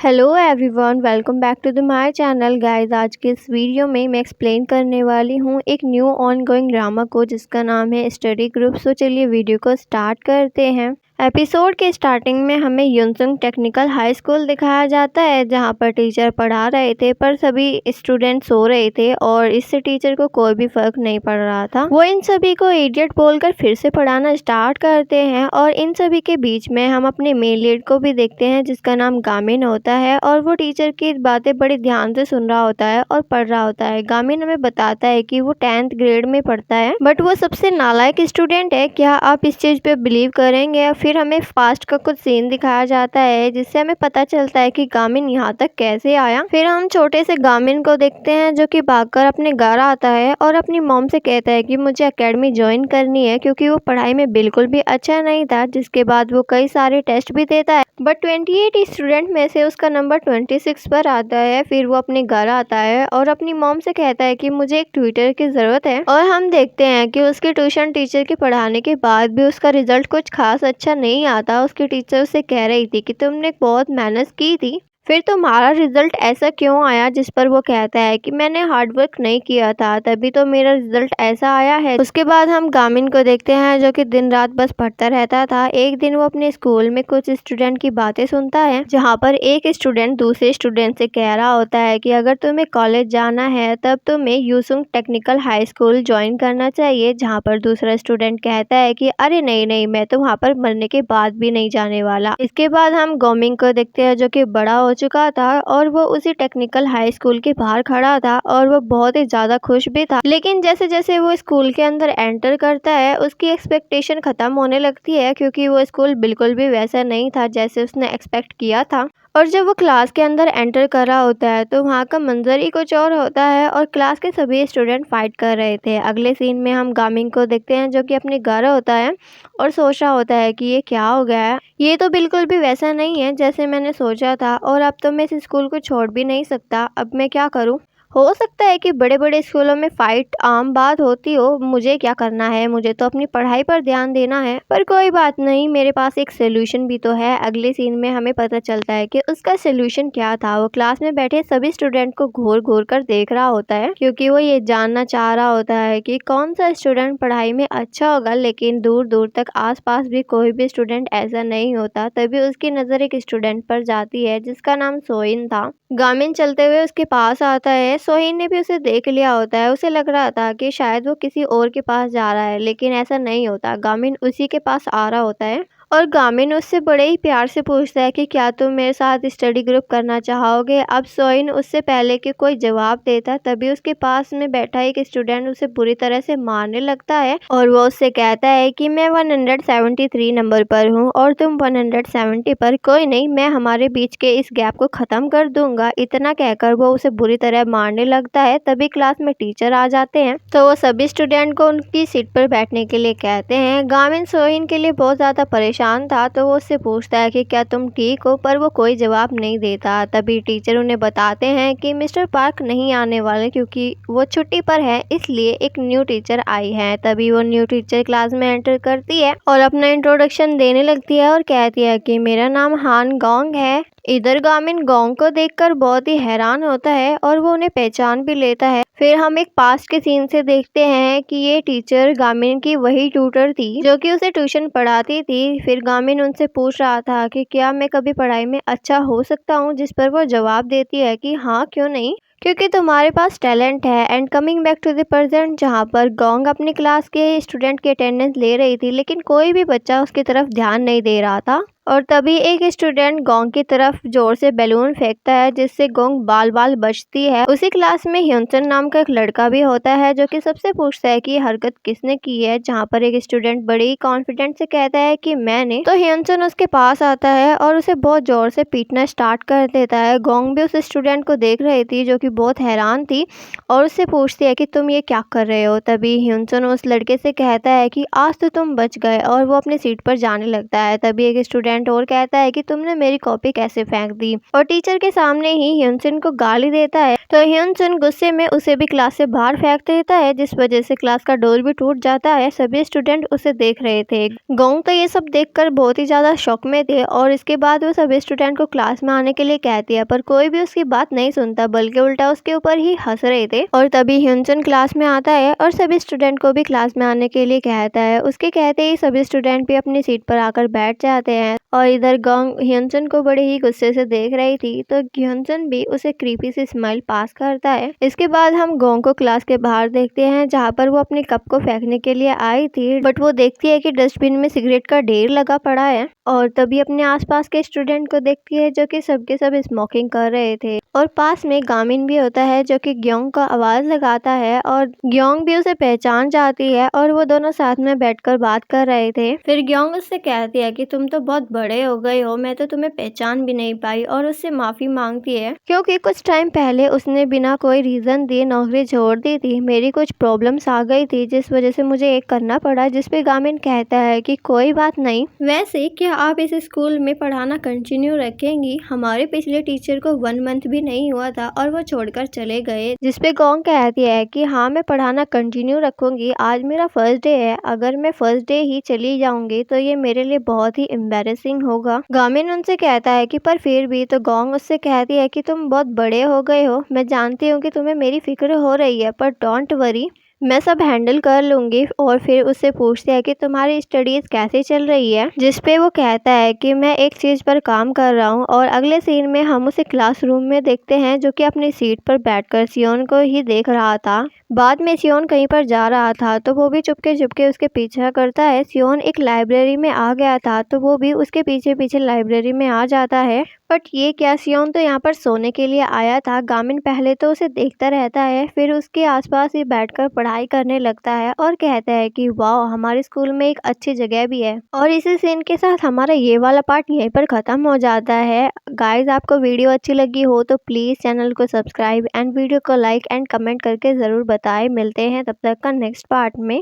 Hello everyone, welcome back to the my channel guys. आज के इस वीडियो में मैं एक्सप्लेन करने वाली हूँ एक न्यू ऑन गोइंग ड्रामा को जिसका नाम है स्टडी ग्रुप। सो चलिए वीडियो को स्टार्ट करते हैं। एपिसोड के स्टार्टिंग में हमें युनसुंग टेक्निकल हाई स्कूल दिखाया जाता है जहाँ पर टीचर पढ़ा रहे थे पर सभी स्टूडेंट सो रहे थे और इससे टीचर को कोई भी फर्क नहीं पड़ रहा था। वो इन सभी को इडियट बोलकर फिर से पढ़ाना स्टार्ट करते हैं और इन सभी के बीच में हम अपने मेन लीड को भी देखते हैं जिसका नाम गामिन होता है और वो टीचर की बातें बड़ी ध्यान से सुन रहा होता है और पढ़ रहा होता है। गामिन हमें बताता है कि वो 10th ग्रेड में पढ़ता है बट वो सबसे नालायक स्टूडेंट है। क्या आप इस चीज पे बिलीव करेंगे? फिर हमें पास्ट का कुछ सीन दिखाया जाता है जिससे हमें पता चलता है कि गामिन यहाँ तक कैसे आया। फिर हम छोटे से गामिन को देखते हैं जो कि भागकर अपने घर आता है और अपनी मॉम से कहता है कि मुझे एकेडमी ज्वाइन करनी है क्योंकि वो पढ़ाई में बिल्कुल भी अच्छा नहीं था। जिसके बाद वो कई सारे टेस्ट भी देता है बट 28 स्टूडेंट में से उसका नंबर 26 पर आता है। फिर वो अपने घर आता है और अपनी मॉम से कहता है कि मुझे एक ट्यूटर की जरूरत है और हम देखते हैं कि उसके ट्यूशन टीचर के पढ़ाने के बाद भी उसका रिजल्ट कुछ खास अच्छा नहीं आता। उसकी टीचर उससे कह रही थी कि तुमने बहुत मेहनत की थी, फिर तुम्हारा रिजल्ट ऐसा क्यों आया? जिस पर वो कहता है कि मैंने हार्डवर्क नहीं किया था तभी तो मेरा रिजल्ट ऐसा आया है। उसके बाद हम गामिन को देखते हैं जो कि दिन रात बस पढ़ता रहता था। एक दिन वो अपने स्कूल में कुछ स्टूडेंट की बातें सुनता है जहाँ पर एक स्टूडेंट दूसरे स्टूडेंट से कह रहा होता है कि अगर तुम्हें कॉलेज जाना है तब तुम्हें युसुंग टेक्निकल हाई स्कूल ज्वाइन करना चाहिए। जहाँ पर दूसरा स्टूडेंट कहता है कि अरे नहीं नहीं, मैं तो वहाँ पर मरने के बाद भी नहीं जाने वाला। इसके बाद हम गोमिंग को देखते हैं जो कि बड़ा हो चुका था और वो उसी टेक्निकल हाई स्कूल के बाहर खड़ा था और वो बहुत ही ज्यादा खुश भी था। लेकिन जैसे जैसे वो स्कूल के अंदर एंटर करता है उसकी एक्सपेक्टेशन खत्म होने लगती है क्योंकि वो स्कूल बिल्कुल भी वैसा नहीं था जैसे उसने एक्सपेक्ट किया था। और जब वो क्लास के अंदर एंटर कर रहा होता है तो वहाँ का मंजर ही कुछ और होता है और क्लास के सभी स्टूडेंट फाइट कर रहे थे। अगले सीन में हम गामिंग को देखते हैं जो कि अपने घर होता है और सोच रहा होता है कि ये क्या हो गया है, ये तो बिल्कुल भी वैसा नहीं है जैसे मैंने सोचा था और अब तो मैं इस स्कूल को छोड़ भी नहीं सकता। अब मैं क्या करूँ? हो सकता है कि बड़े बड़े स्कूलों में फाइट आम बात होती हो, मुझे क्या करना है, मुझे तो अपनी पढ़ाई पर ध्यान देना है। पर कोई बात नहीं, मेरे पास एक सोल्यूशन भी तो है। अगले सीन में हमें पता चलता है कि उसका सोल्यूशन क्या था। वो क्लास में बैठे सभी स्टूडेंट को घूर घूर कर देख रहा होता है क्योंकि वो ये जानना चाह रहा होता है कि कौन सा स्टूडेंट पढ़ाई में अच्छा होगा। लेकिन दूर दूर तक आसपास भी कोई भी स्टूडेंट ऐसा नहीं होता। तभी उसकी नजर एक स्टूडेंट पर जाती है जिसका नाम सोइन था। गामिन चलते हुए उसके पास आता है। सोहिन ने भी उसे देख लिया होता है। उसे लग रहा था कि शायद वो किसी और के पास जा रहा है लेकिन ऐसा नहीं होता, गामिन उसी के पास आ रहा होता है और गामिन उससे बड़े ही प्यार से पूछता है कि क्या तुम मेरे साथ स्टडी ग्रुप करना चाहोगे। अब सोहिन उससे पहले कि कोई जवाब देता तभी उसके पास में बैठा एक स्टूडेंट उसे बुरी तरह से मारने लगता है और वो उससे कहता है कि मैं 173 नंबर पर हूँ और तुम 170 पर। कोई नहीं, मैं हमारे बीच के इस गैप को खत्म कर दूंगा। इतना कहकर वो उसे बुरी तरह मारने लगता है। तभी क्लास में टीचर आ जाते हैं तो वो सभी स्टूडेंट को उनकी सीट पर बैठने के लिए कहते हैं। गामिन सोहिन के लिए बहुत ज्यादा परेशान था तो वो उससे पूछता है कि क्या तुम ठीक हो, पर वो कोई जवाब नहीं देता। तभी टीचर उन्हें बताते हैं कि मिस्टर पार्क नहीं आने वाले क्योंकि वो छुट्टी पर है, इसलिए एक न्यू टीचर आई है। तभी वो न्यू टीचर क्लास में एंटर करती है और अपना इंट्रोडक्शन देने लगती है और कहती है कि मेरा नाम हान गोंग है। इधर गामिन गोंग को देखकर बहुत ही हैरान होता है और वो उन्हें पहचान भी लेता है। फिर हम एक पास्ट के सीन से देखते हैं कि ये टीचर गामिन की वही ट्यूटर थी जो कि उसे ट्यूशन पढ़ाती थी। फिर गामिन उनसे पूछ रहा था कि क्या मैं कभी पढ़ाई में अच्छा हो सकता हूँ, जिस पर वो जवाब देती है कि हाँ, क्यों नहीं, क्योंकि तुम्हारे पास टैलेंट है। And coming back to the present जहाँ पर गोंग अपनी क्लास के स्टूडेंट की अटेंडेंस ले रही थी लेकिन कोई भी बच्चा उसकी तरफ ध्यान नहीं दे रहा था और तभी एक स्टूडेंट गोंग की तरफ जोर से बैलून फेंकता है जिससे गोंग बाल बाल बचती है। उसी क्लास में ह्योनसन नाम का एक लड़का भी होता है जो कि सबसे पूछता है कि ये हरकत किसने की है। जहाँ पर एक स्टूडेंट बड़े ही कॉन्फिडेंट से कहता है कि मैंने। तो ह्योनसन उसके पास आता है और उसे बहुत जोर से पीटना स्टार्ट कर देता है। गोंग भी उस स्टूडेंट को देख रही थी जो कि बहुत हैरान थी और उससे पूछती है कि तुम ये क्या कर रहे हो। तभी ह्योनसन उस लड़के से कहता है कि आज तो तुम बच गए और वो अपनी सीट पर जाने लगता है। तभी एक स्टूडेंट स्टूडेंट और कहता है कि तुमने मेरी कॉपी कैसे फेंक दी, और टीचर के सामने ही ह्योनसन को गाली देता है। तो ह्योनसन गुस्से में उसे भी क्लास से बाहर फेंक देता है, जिस वजह से क्लास का डोर भी टूट जाता है। सभी स्टूडेंट उसे देख रहे थे। गोंग तो ये सब देखकर बहुत ही ज्यादा शॉक में थे, और इसके बाद वो सभी स्टूडेंट को क्लास में आने के लिए कहती है, पर कोई भी उसकी बात नहीं सुनता, बल्कि उल्टा उसके ऊपर ही हंस रहे थे। और तभी ह्योनसन क्लास में आता है और सभी स्टूडेंट को भी क्लास में आने के लिए कहता है। उसके कहते ही सभी स्टूडेंट भी अपनी सीट पर आकर बैठ जाते हैं, और इधर गोंग ह्योनसन को बड़े ही गुस्से से देख रही थी, तो ह्योनसन भी उसे क्रीपी सी स्माइल पास करता है। इसके बाद हम गोंग को क्लास के बाहर देखते हैं, जहाँ पर वो अपने कप को फेंकने के लिए आई थी, बट वो देखती है कि डस्टबिन में सिगरेट का ढेर लगा पड़ा है। और तभी अपने आसपास के स्टूडेंट को देखती है, जो कि सबके सब स्मोकिंग कर रहे थे। और पास में गामिन भी होता है, जो कि ग्योंग का आवाज लगाता है, और ग्योंग भी उसे पहचान जाती है, और वो दोनों साथ में बैठकर बात कर रहे थे। फिर ग्योंग उससे कहती है कि तुम तो बहुत बड़े हो गए हो, मैं तो तुम्हें पहचान भी नहीं पाई, और उससे माफी मांगती है, क्योंकि कुछ टाइम पहले उसने बिना कोई रीजन दिए नौकरी छोड़ दी थी। मेरी कुछ प्रॉब्लम्स आ गई थी, जिस वजह से मुझे एक करना पड़ा। जिसपे गामिन कहता है कि कोई बात नहीं, वैसे क्या आप इस स्कूल में पढ़ाना कंटिन्यू रखेंगी? हमारे पिछले टीचर को 1 मंथ भी नहीं हुआ था और वो छोड़कर चले गए। जिसपे गोंग कहती है कि हाँ, मैं पढ़ाना कंटिन्यू रखूंगी, आज मेरा फर्स्ट डे है, अगर मैं फर्स्ट डे ही चली जाऊंगी तो ये मेरे लिए बहुत ही एम्बैरेसिंग होगा। गामिन उनसे कहता है कि पर फिर भी। तो गोंग उससे कहती है कि तुम बहुत बड़े हो गए हो, मैं जानती हूँ कि तुम्हें मेरी फिक्र हो रही है, पर डोंट वरी, मैं सब हैंडल कर लूंगी। और फिर उससे पूछते हैं कि तुम्हारी स्टडीज कैसे चल रही है, जिसपे वो कहता है कि मैं एक चीज पर काम कर रहा हूँ। और अगले सीन में हम उसे क्लासरूम में देखते हैं, जो कि अपनी सीट पर बैठकर सियोन को ही देख रहा था। बाद में सियोन कहीं पर जा रहा था, तो वो भी चुपके चुपके उसके पीछा करता है। सियोन एक लाइब्रेरी में आ गया था, तो वो भी उसके पीछे पीछे लाइब्रेरी में आ जाता है। बट ये क्या, सियोन तो यहाँ पर सोने के लिए आया था। गामिन पहले तो उसे देखता रहता है, फिर उसके आसपास ही बैठकर पढ़ाई करने लगता है, और कहता है कि वाह, हमारे स्कूल में एक अच्छी जगह भी है। और इसी सीन के साथ हमारा ये वाला पार्ट यहीं पर खत्म हो जाता है। गाइज, आपको वीडियो अच्छी लगी हो तो प्लीज चैनल को सब्सक्राइब एंड वीडियो को लाइक एंड कमेंट करके जरूर बताएं। मिलते हैं तब तक का नेक्स्ट पार्ट में।